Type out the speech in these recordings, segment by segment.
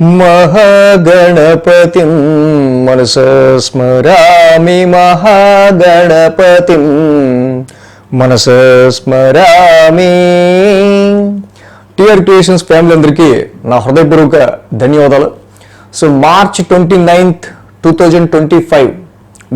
महागणपतिं मनसा स्मरामि महागणपतिं मनसा स्मरामि. TR creations family అందరికీ నా హృదయపూర్వక ధన్యవాదాలు. So March 29th 2025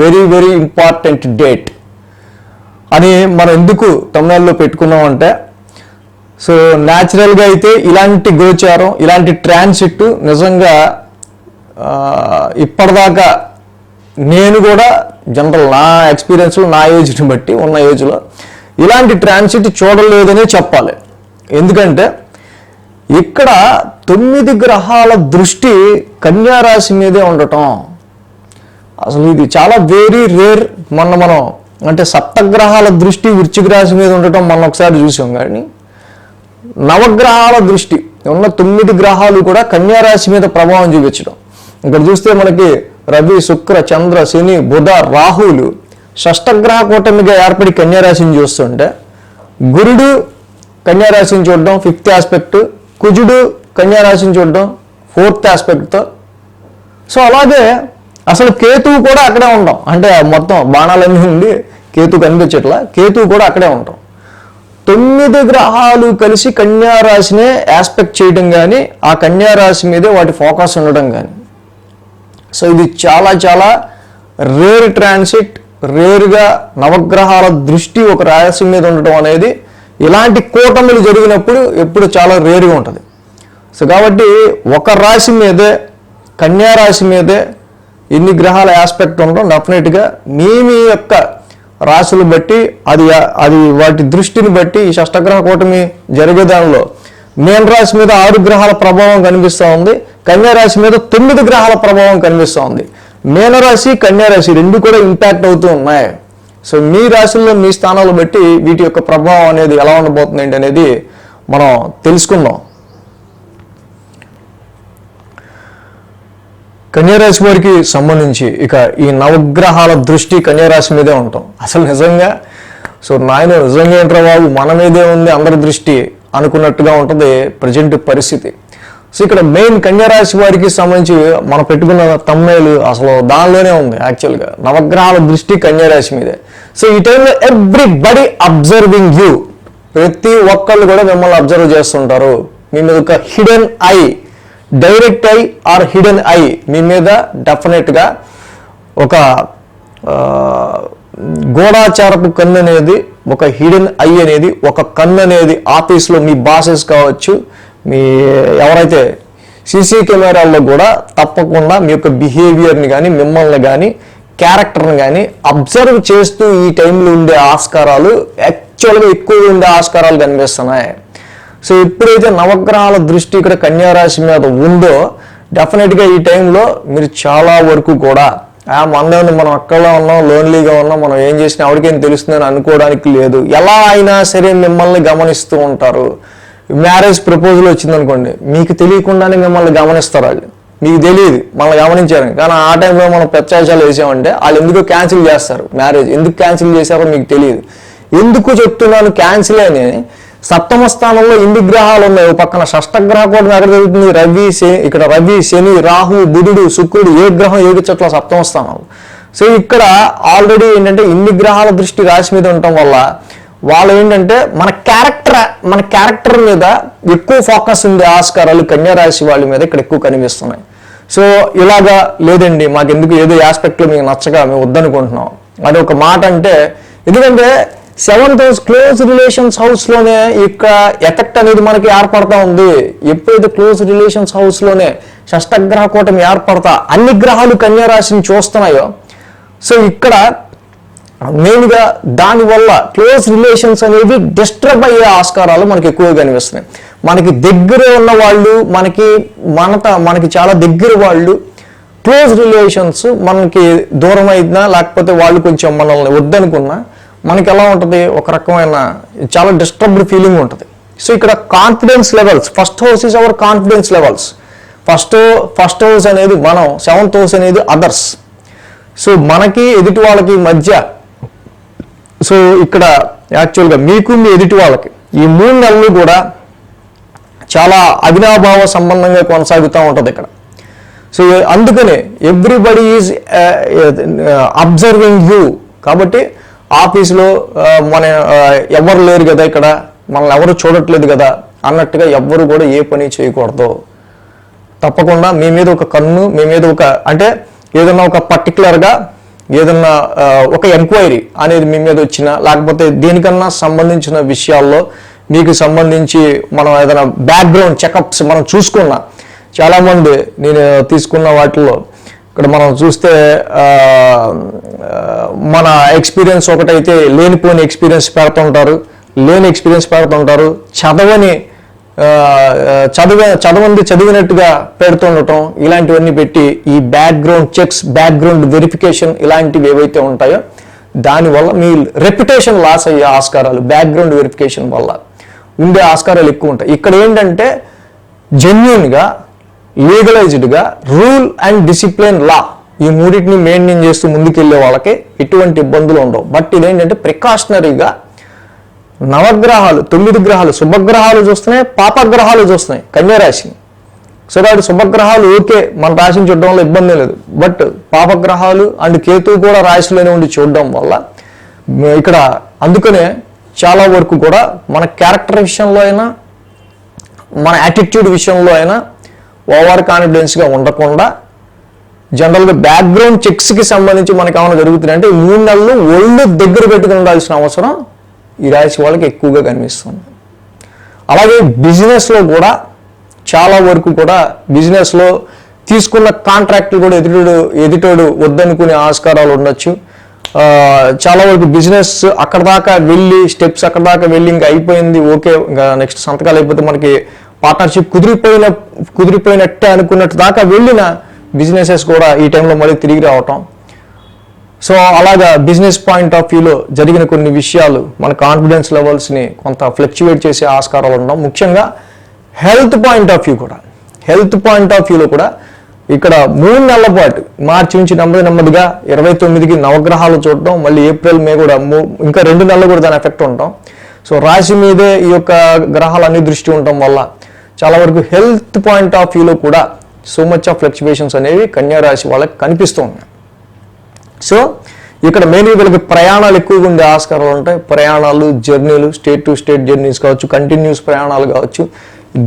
very important date అని మనం ఎందుకు తమిళనాడులో పెట్టుకున్నాం అంటే, సో న్యాచురల్గా అయితే ఇలాంటి గోచారం, ఇలాంటి ట్రాన్సిట్ నిజంగా ఇప్పటిదాకా నేను కూడా జనరల్ నా ఎక్స్పీరియన్స్లో, నా ఏజ్ని బట్టి ఉన్న ఏజ్లో ఇలాంటి ట్రాన్సిట్ చూడలేదనే చెప్పాలి. ఎందుకంటే ఇక్కడ 9 గ్రహాల దృష్టి కన్యా రాశి మీదే ఉండటం అసలు ఇది చాలా వెరీ రేర్. మనం అంటే సప్తగ్రహాల దృష్టి వృశ్చిక రాశి మీద ఉండటం మనం ఒకసారి చూసాం, కానీ నవగ్రహాల దృష్టి ఉన్న 9 గ్రహాలు కూడా కన్యా రాశి మీద ప్రభావం చూపించడం. ఇక్కడ చూస్తే మనకి రవి, శుక్ర, చంద్ర, శని, బుధ, రాహులు షష్టగ్రహ కూటమిగా ఏర్పడి కన్యా రాశిని చూస్తుంటే, గురుడు కన్యా రాశిని చూడడం 5th ఆస్పెక్ట్, కుజుడు కన్యా రాశిని చూడడం 4th ఆస్పెక్ట్తో. సో అలాగే అసలు కేతువు కూడా అక్కడే ఉండడం, అంటే మొత్తం బాణాలన్నీ ఉండి కేతు కనిపించట్లా, కేతువు కూడా అక్కడే ఉండటం. 9 గ్రహాలు కలిసి కన్యా రాశినే ఆస్పెక్ట్ చేయడం కానీ, ఆ కన్యా రాశి మీదే వాటి ఫోకస్ ఉండడం కానీ. సో ఇది చాలా రేర్ ట్రాన్సిట్. రేరుగా నవగ్రహాల దృష్టి ఒక రాశి మీద ఉండటం అనేది ఇలాంటి కూటములు జరిగినప్పుడు ఎప్పుడు చాలా రేరుగా ఉంటుంది. సో కాబట్టి ఒక రాశి మీదే, కన్యా రాశి మీదే ఇన్ని గ్రహాల ఆస్పెక్ట్ ఉండడం డెఫినెట్గా మీ యొక్క రాశులు బట్టి అది వాటి దృష్టిని బట్టి ఈ షష్టగ్రహ కూటమి జరిగే దానిలో మీన రాశి మీద 6 గ్రహాల ప్రభావం కనిపిస్తూ ఉంది, కన్యా రాశి మీద 9 గ్రహాల ప్రభావం కనిపిస్తూ ఉంది. మీనరాశి, కన్యా రాశి రెండు కూడా ఇంపాక్ట్ అవుతూ ఉన్నాయి. సో మీ రాశుల్లో మీ స్థానాలు బట్టి వీటి యొక్క ప్రభావం అనేది ఎలా ఉండబోతుంది ఏంటి అనేది మనం తెలుసుకుందాం. కన్యారాశి వారికి సంబంధించి ఇక ఈ నవగ్రహాల దృష్టి కన్యారాశి మీదే ఉంటాం. అసలు నిజంగా నిజంగా ఏంట్రా బాబు మన మీదే ఉంది అందరి దృష్టి అనుకున్నట్టుగా ఉంటుంది ప్రజెంట్ పరిస్థితి. సో ఇక్కడ మెయిన్ కన్యారాశి వారికి సంబంధించి మనం పెట్టుకున్న తమ్ముళ్ళు అసలు దానిలోనే ఉంది. యాక్చువల్గా నవగ్రహాల దృష్టి కన్యారాశి మీదే. సో ఈ టైంలో ఎవ్రీబడి అబ్జర్వింగ్ యూ, ప్రతి ఒక్కళ్ళు కూడా మిమ్మల్ని అబ్జర్వ్ చేస్తుంటారు. మీ మీద ఒక hidden eye, direct eye or hidden eye మీ మీద డెఫినెట్గా ఒక గూఢాచారపు కన్ను అనేది, ఒక హిడెన్ ఐ అనేది, ఒక కన్ను అనేది ఆఫీస్లో మీ బాసెస్ కావచ్చు, మీ ఎవరైతే సీసీ కెమెరాల్లో కూడా తప్పకుండా మీ యొక్క బిహేవియర్ని కానీ, మిమ్మల్ని కానీ, క్యారెక్టర్ని కానీ అబ్జర్వ్ చేస్తూ ఈ టైంలో ఉండే ఆస్కారాలు, యాక్చువల్గా ఎక్కువ ఉండే ఆస్కారాలు కనిపిస్తున్నాయి. సో ఎప్పుడైతే నవగ్రహాల దృష్టి ఇక్కడ కన్యా రాశి మీద ఉందో డెఫినెట్గా ఈ టైంలో మీరు చాలా వరకు కూడా మనదేమన్నా మనం అక్కడలో ఉన్నాం, లోన్లీగా ఉన్నాం, మనం ఏం చేసినా ఎవరికేం తెలుస్తుందని అనుకోవడానికి లేదు. ఎలా అయినా సరే మిమ్మల్ని గమనిస్తూ ఉంటారు. మ్యారేజ్ ప్రపోజల్ వచ్చిందనుకోండి, మీకు తెలియకుండానే మిమ్మల్ని గమనిస్తారు. వాళ్ళు మీకు తెలియదు మనల్ని గమనించారు, కానీ ఆ టైంలో మనం ప్రత్యాశాలు వేసామంటే వాళ్ళు ఎందుకో క్యాన్సిల్ చేస్తారు మ్యారేజ్. ఎందుకు క్యాన్సిల్ చేశారో మీకు తెలియదు. ఎందుకు చెప్తున్నాను క్యాన్సిల్ అని, సప్తమ స్థానంలో 8 గ్రహాలు ఉన్నాయి. పక్కన షష్టగ్రహ కూడా ఎక్కడ జరుగుతుంది, ఇక్కడ రవి, శని, రాహు, బుధుడు, శుక్రుడు, ఏ గ్రహం 7 చోట్ల సప్తమ స్థానాలు. సో ఇక్కడ ఆల్రెడీ ఏంటంటే ఇన్ని గ్రహాల దృష్టి రాశి మీద ఉండటం వల్ల వాళ్ళు ఏంటంటే మన క్యారెక్టర్ మీద ఎక్కువ ఫోకస్ ఉండే ఆస్కారాలు కన్యా రాశి వాళ్ళ మీద ఇక్కడ ఎక్కువ కనిపిస్తున్నాయి. సో ఇలాగా లేదండి మాకెందుకు ఏదో ఆస్పెక్ట్లో మీకు నచ్చగా మేము వద్దనుకుంటున్నాం అది ఒక మాట అంటే, ఎందుకంటే 7th హౌస్ క్లోజ్ రిలేషన్స్ హౌస్లోనే ఇక ఎఫెక్ట్ అనేది మనకి ఏర్పడతా ఉంది. ఎప్పుడైతే క్లోజ్ రిలేషన్స్ హౌస్లోనే షష్టగ్రహ కూటమి ఏర్పడతా అన్ని గ్రహాలు కన్యా రాశిని చూస్తున్నాయో, సో ఇక్కడ మెయిన్గా దానివల్ల క్లోజ్ రిలేషన్స్ అనేవి డిస్టర్బ్ అయ్యే ఆస్కారాలు మనకి ఎక్కువగా కనిపిస్తున్నాయి. మనకి దగ్గర ఉన్న వాళ్ళు, మనకి చాలా దగ్గర వాళ్ళు క్లోజ్ రిలేషన్స్ మనకి దూరం అయినా, లేకపోతే వాళ్ళు కొంచెం మనల్ని వద్దనుకున్నా మనకి ఎలా ఉంటుంది, ఒక రకమైన చాలా డిస్టర్బ్డ్ ఫీలింగ్ ఉంటుంది. సో ఇక్కడ confidence levels, first house is our confidence levels. First house అనేది మనం, 7th హౌస్ అనేది అదర్స్. సో మనకి ఎదుటి వాళ్ళకి మధ్య, సో ఇక్కడ యాక్చువల్గా మీకు మీ ఎదుటి వాళ్ళకి ఈ 3 నెలలు కూడా చాలా అవినాభావ సంబంధంగా కొనసాగుతూ ఉంటుంది ఇక్కడ. సో అందుకనే ఎవ్రీబడి ఈజ్ అబ్జర్వింగ్ యూ. కాబట్టి ఆఫీస్లో మన ఎవరు లేరు కదా, ఇక్కడ మనల్ని ఎవరు చూడట్లేదు కదా అన్నట్టుగా ఎవ్వరు కూడా ఏ పని చేయకూడదు. తప్పకుండా మీ మీద ఒక కన్ను, మీ మీద ఒక అంటే ఏదన్నా ఒక పర్టికులర్గా ఏదన్నా ఒక ఎంక్వైరీ అనేది మీ మీద వచ్చినా, లేకపోతే దేనికన్నా సంబంధించిన విషయాల్లో మీకు సంబంధించి మనం ఏదైనా బ్యాక్గ్రౌండ్ చెకప్స్ మనం చూసుకున్నా, చాలామంది నేను తీసుకున్న వాటిల్లో ఇక్కడ మనం చూస్తే మన ఎక్స్పీరియన్స్ ఒకటైతే లేనిపోని ఎక్స్పీరియన్స్ పెడుతుంటారు, లేని ఎక్స్పీరియన్స్ పెడుతుంటారు, చదివినట్టుగా పెడుతుండటం, ఇలాంటివన్నీ పెట్టి ఈ బ్యాక్గ్రౌండ్ చెక్స్, బ్యాక్గ్రౌండ్ వెరిఫికేషన్ ఇలాంటివి ఏవైతే ఉంటాయో దానివల్ల మీ రెప్యుటేషన్ లాస్ అయ్యే ఆస్కారాలు బ్యాక్గ్రౌండ్ వెరిఫికేషన్ వల్ల ఉండే ఆస్కారాలు ఎక్కువ ఉంటాయి. ఇక్కడ ఏంటంటే జెన్యూన్గా, లీగలైజ్డ్గా రూల్ అండ్ డిసిప్లిన్ లా ఈ మూడింటిని మెయింటైన్ చేస్తూ ముందుకెళ్ళే వాళ్ళకి ఎటువంటి ఇబ్బందులు ఉండవు. బట్ ఇదేంటంటే ప్రికాషనరీగా నవగ్రహాలు, 9 గ్రహాలు, శుభగ్రహాలు చూస్తున్నాయి, పాపగ్రహాలు చూస్తున్నాయి కన్యారాశిని. సో కాబట్టి శుభగ్రహాలు ఓకే, మన రాశిని చూడడం వల్ల ఇబ్బంది లేదు. బట్ పాపగ్రహాలు అండ్ కేతువు కూడా రాశిలోనే ఉండి చూడడం వల్ల ఇక్కడ అందుకనే చాలా వరకు కూడా మన క్యారెక్టర్ విషయంలో అయినా, మన యాటిట్యూడ్ విషయంలో అయినా ఓవర్ కాన్ఫిడెన్స్గా ఉండకుండా జనరల్గా బ్యాక్గ్రౌండ్ చెక్స్కి సంబంధించి మనకి ఏమైనా జరుగుతుంది అంటే 3 నెలలు ఒళ్ళు దగ్గర పెట్టుకుని ఉండాల్సిన అవసరం ఈ రాశి వాళ్ళకి ఎక్కువగా కనిపిస్తుంది. అలాగే బిజినెస్లో కూడా చాలా వరకు కూడా బిజినెస్లో తీసుకున్న కాంట్రాక్ట్లు కూడా ఎదుటోడు వద్దనుకునే ఆస్కారాలు ఉండొచ్చు. చాలా వరకు బిజినెస్ అక్కడ దాకా వెళ్ళి స్టెప్స్ అక్కడ దాకా వెళ్ళి ఇంకా అయిపోయింది, ఓకే ఇంకా నెక్స్ట్ సంతకాలు అయిపోతే మనకి పార్ట్నర్షిప్ కుదిరిపోయినట్టే అనుకున్నట్టు దాకా వెళ్ళిన బిజినెసెస్ కూడా ఈ టైంలో మళ్ళీ తిరిగి రావటం. సో అలాగా బిజినెస్ పాయింట్ ఆఫ్ వ్యూలో జరిగిన కొన్ని విషయాలు మన కాన్ఫిడెన్స్ లెవెల్స్ని కొంత ఫ్లక్చువేట్ చేసే ఆస్కారాలు ఉండడం. ముఖ్యంగా హెల్త్ పాయింట్ ఆఫ్ వ్యూలో కూడా ఇక్కడ 3 నెలల పాటు మార్చి నుంచి నెమ్మదిగా 29కి నవగ్రహాలు చూడటం, మళ్ళీ ఏప్రిల్ మే కూడా ఇంకా 2 నెలలు కూడా దాని ఎఫెక్ట్ ఉంటాం. సో రాశి మీదే ఈ యొక్క గ్రహాలన్నీ దృష్టి ఉండటం వల్ల చాలా వరకు హెల్త్ పాయింట్ ఆఫ్ వ్యూలో కూడా సో మచ్ ఆఫ్ ఫ్లక్చువేషన్స్ అనేవి కన్యా రాశి వాళ్ళకి కనిపిస్తూ ఉన్నాయి. సో ఇక్కడ మెయిన్గా వీళ్ళకి ప్రయాణాలు ఎక్కువగా ఉండే ఆస్కారాలు ఉంటాయి. ప్రయాణాలు, జర్నీలు, స్టేట్ టు స్టేట్ జర్నీస్ కావచ్చు, కంటిన్యూస్ ప్రయాణాలు కావచ్చు,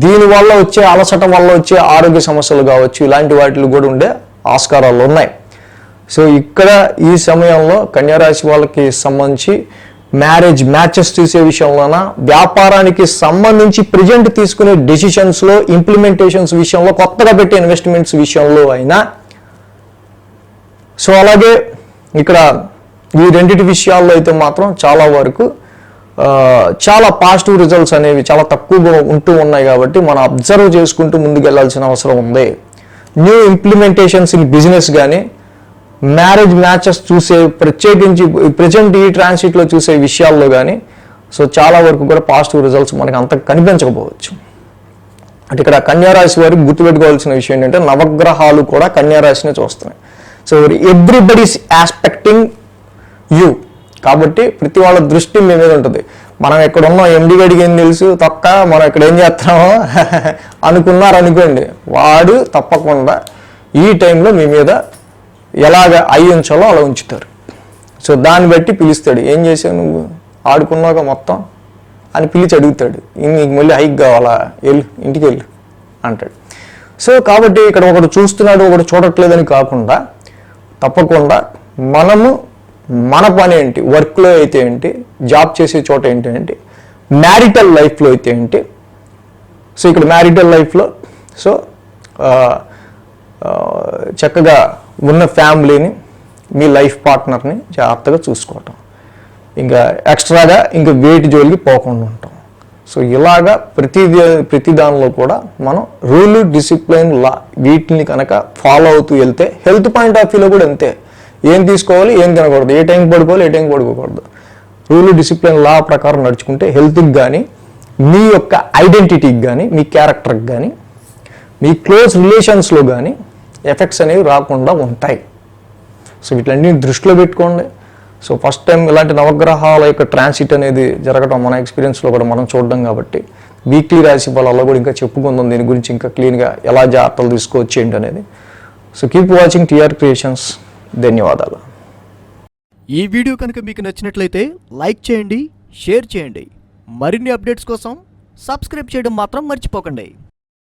దీనివల్ల వచ్చే అలసట వల్ల వచ్చే ఆరోగ్య సమస్యలు కావచ్చు, ఇలాంటి వాటిలు కూడా ఉండే ఆస్కారాలు ఉన్నాయి. సో ఇక్కడ ఈ సమయంలో కన్యా రాశి వాళ్ళకి సంబంధించి మ్యాచెస్ చూసే విషయంలోన, వ్యాపారానికి సంబంధించి ప్రజెంట్ తీసుకునే డెసిషన్స్లో, ఇంప్లిమెంటేషన్స్ విషయంలో, కొత్తగా పెట్టే ఇన్వెస్ట్మెంట్స్ విషయంలో అయినా, సో అలాగే ఇక్కడ ఈ రెండింటి విషయాల్లో అయితే మాత్రం చాలా వరకు చాలా పాజిటివ్ రిజల్ట్స్ అనేవి చాలా తక్కువగా ఉంటూ ఉన్నాయి. కాబట్టి మనం అబ్జర్వ్ చేసుకుంటూ ముందుకు వెళ్ళాల్సిన అవసరం ఉంది. న్యూ ఇంప్లిమెంటేషన్స్ ఇన్ బిజినెస్ కానీ, మ్యాచెస్ చూసే ప్రత్యేకించి ప్రజెంట్ ఈ ట్రాన్సిట్లో చూసే విషయాల్లో కానీ సో చాలా వరకు కూడా పాజిటివ్ రిజల్ట్స్ మనకి అంత కనిపించకపోవచ్చు. అంటే ఇక్కడ కన్యారాశి వారికి గుర్తుపెట్టుకోవాల్సిన విషయం ఏంటంటే నవగ్రహాలు కూడా కన్యారాశిని చూస్తున్నాయి. So everybody's aspecting you. కాబట్టి ప్రతి వాళ్ళ దృష్టి మీ మీద ఉంటుంది. మనం ఎక్కడ ఉన్నాం, ఎండి గడికి ఏం తెలుసు తొక్క, మనం ఇక్కడ ఏం చేస్తున్నామో అనుకున్నారనుకోండి, వాడు తప్పకుండా ఈ టైంలో మీ మీద ఎలాగ అయి ఉంచాలో అలా ఉంచుతారు. సో దాన్ని బట్టి పిలుస్తాడు, ఏం చేసావు నువ్వు, ఆడుకున్నాక మొత్తం అని పిలిచి అడుగుతాడు, నీకు మళ్ళీ హైక్ కావాలా, వెళ్ళు ఇంటికి వెళ్ళు అంటాడు. సో కాబట్టి ఇక్కడ ఒకడు చూస్తున్నాడు ఒకడు చూడట్లేదని కాకుండా తప్పకుండా మనము మన పని ఏంటి, వర్క్లో అయితే ఏంటి, జాబ్ చేసే చోట ఏంటి, మ్యారిటల్ లైఫ్లో అయితే ఏంటి. సో ఇక్కడ మ్యారిటల్ లైఫ్లో సో చక్కగా ఉన్న ఫ్యామిలీని, మీ లైఫ్ పార్ట్నర్ని జాగ్రత్తగా చూసుకోవటం, ఇంకా ఎక్స్ట్రాగా ఇంకా వేటి జోలికి పోకుండా ఉంటాం. సో ఇలాగా ప్రతి దానిలో కూడా మనం రూల్, డిసిప్లిన్, లా వీటిని కనుక ఫాలో అవుతూ వెళ్తే హెల్త్ పాయింట్ ఆఫ్ వ్యూలో కూడా అంతే. ఏం తీసుకోవాలి, ఏం తినకూడదు, ఏ టైంకి పడుకోవాలి, ఏ టైంకి పడుకోకూడదు, రూల్, డిసిప్లిన్, లా ప్రకారం నడుచుకుంటే హెల్త్కి కానీ, మీ యొక్క ఐడెంటిటీకి కానీ, మీ క్యారెక్టర్కి కానీ, మీ క్లోజ్ రిలేషన్స్లో కానీ ఎఫెక్ట్స్ అనేవి రాకుండా ఉంటాయి. సో వీటిలన్నీ దృష్టిలో పెట్టుకోండి. సో ఫస్ట్ టైం ఇలాంటి నవగ్రహాల యొక్క ట్రాన్సిట్ అనేది జరగడం మన ఎక్స్పీరియన్స్లో కూడా మనం చూడడం కాబట్టి వీక్లీ రాశి ఫలాల్లో కూడా ఇంకా చెప్పుకుందాం దీని గురించి ఇంకా క్లీన్గా ఎలా జాగ్రత్తలు తీసుకోవచ్చు ఏంటి అనేది. So keep watching TR creations. ధన్యవాదాలు. ఈ వీడియో కనుక మీకు నచ్చినట్లయితే లైక్ చేయండి, షేర్ చేయండి. మరిన్ని అప్డేట్స్ కోసం సబ్స్క్రైబ్ చేయడం మాత్రం మర్చిపోకండి.